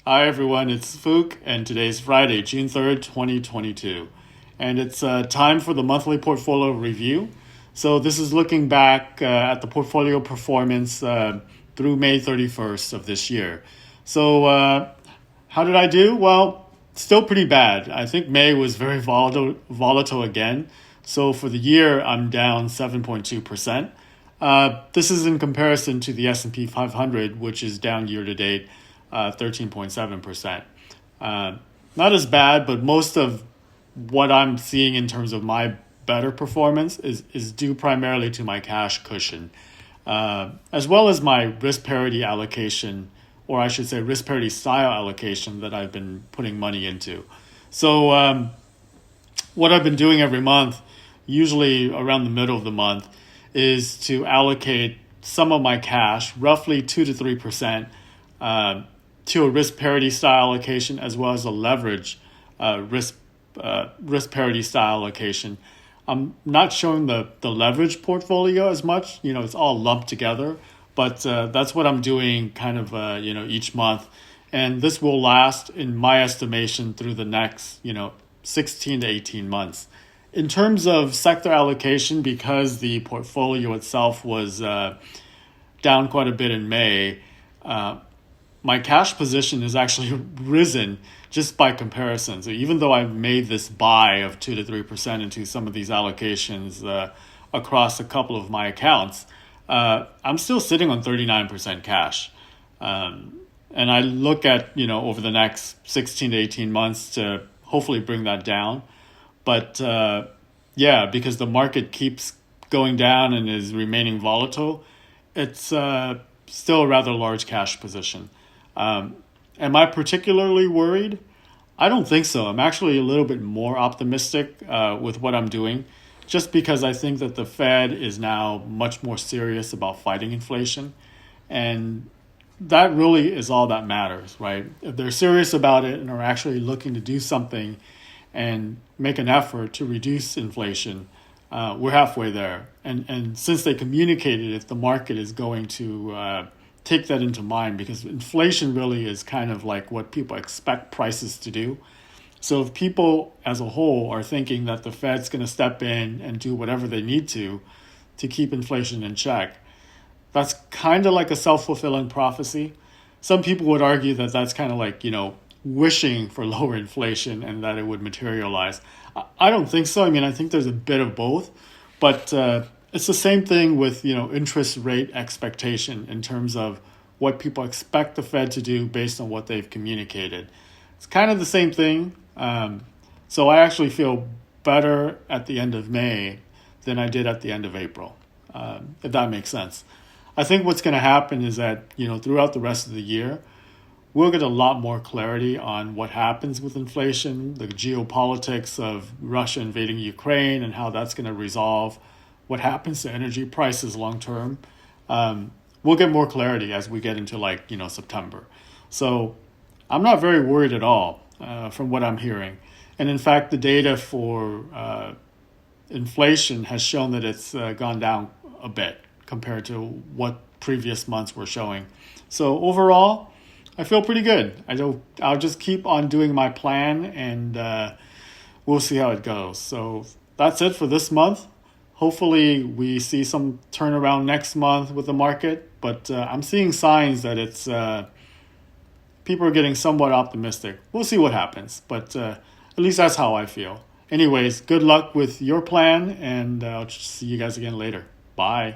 Hi everyone, it's Fook, and today's Friday, June 3rd, 2022. And it's time for the monthly portfolio review. So this is looking back at the portfolio performance through May 31st of this year. So how did I do? Well, still pretty bad. I think May was very volatile again. So for the year, I'm down 7.2%. This is in comparison to the S&P 500, which is down year to date 13.7%. Not as bad, but most of what I'm seeing in terms of my better performance is due primarily to my cash cushion, as well as my risk parity allocation, or I should say risk parity style allocation that I've been putting money into. So what I've been doing every month, usually around the middle of the month, is to allocate some of my cash, roughly 2 to 3%, to a risk parity style allocation, as well as a leverage risk parity style allocation. I'm not showing the leverage portfolio as much. It's all lumped together, but that's what I'm doing kind of each month, and this will last, in my estimation, through the next 16 to 18 months. In terms of sector allocation, because the portfolio itself was down quite a bit in May, my cash position has actually risen just by comparison. So even though I've made this buy of 2 to 3% into some of these allocations across a couple of my accounts, I'm still sitting on 39% cash. And I look at, over the next 16 to 18 months to hopefully bring that down. But because the market keeps going down and is remaining volatile, it's still a rather large cash position. Am I particularly worried? I don't think so. I'm actually a little bit more optimistic with what I'm doing, just because I think that the Fed is now much more serious about fighting inflation. And that really is all that matters, right? If they're serious about it and are actually looking to do something and make an effort to reduce inflation, we're halfway there. And since they communicated it, the market is going to take that into mind, because inflation really is kind of like what people expect prices to do. So if people as a whole are thinking that the Fed's going to step in and do whatever they need to keep inflation in check, that's kind of like a self-fulfilling prophecy. Some people would argue that that's kind of like, wishing for lower inflation and that it would materialize. I don't think so. I think there's a bit of both, but it's the same thing with, interest rate expectation in terms of what people expect the Fed to do based on what they've communicated. It's kind of the same thing. So I actually feel better at the end of May than I did at the end of April, if that makes sense. I think what's going to happen is that, throughout the rest of the year, we'll get a lot more clarity on what happens with inflation, the geopolitics of Russia invading Ukraine and how that's going to resolve, what happens to energy prices long term. We'll get more clarity as we get into September. So I'm not very worried at all from what I'm hearing. And in fact, the data for inflation has shown that it's gone down a bit compared to what previous months were showing. So overall, I feel pretty good. I'll just keep on doing my plan, and we'll see how it goes. So that's it for this month. Hopefully we see some turnaround next month with the market, but I'm seeing signs that it's people are getting somewhat optimistic. We'll see what happens, but at least that's how I feel. Anyways, good luck with your plan, and I'll see you guys again later. Bye.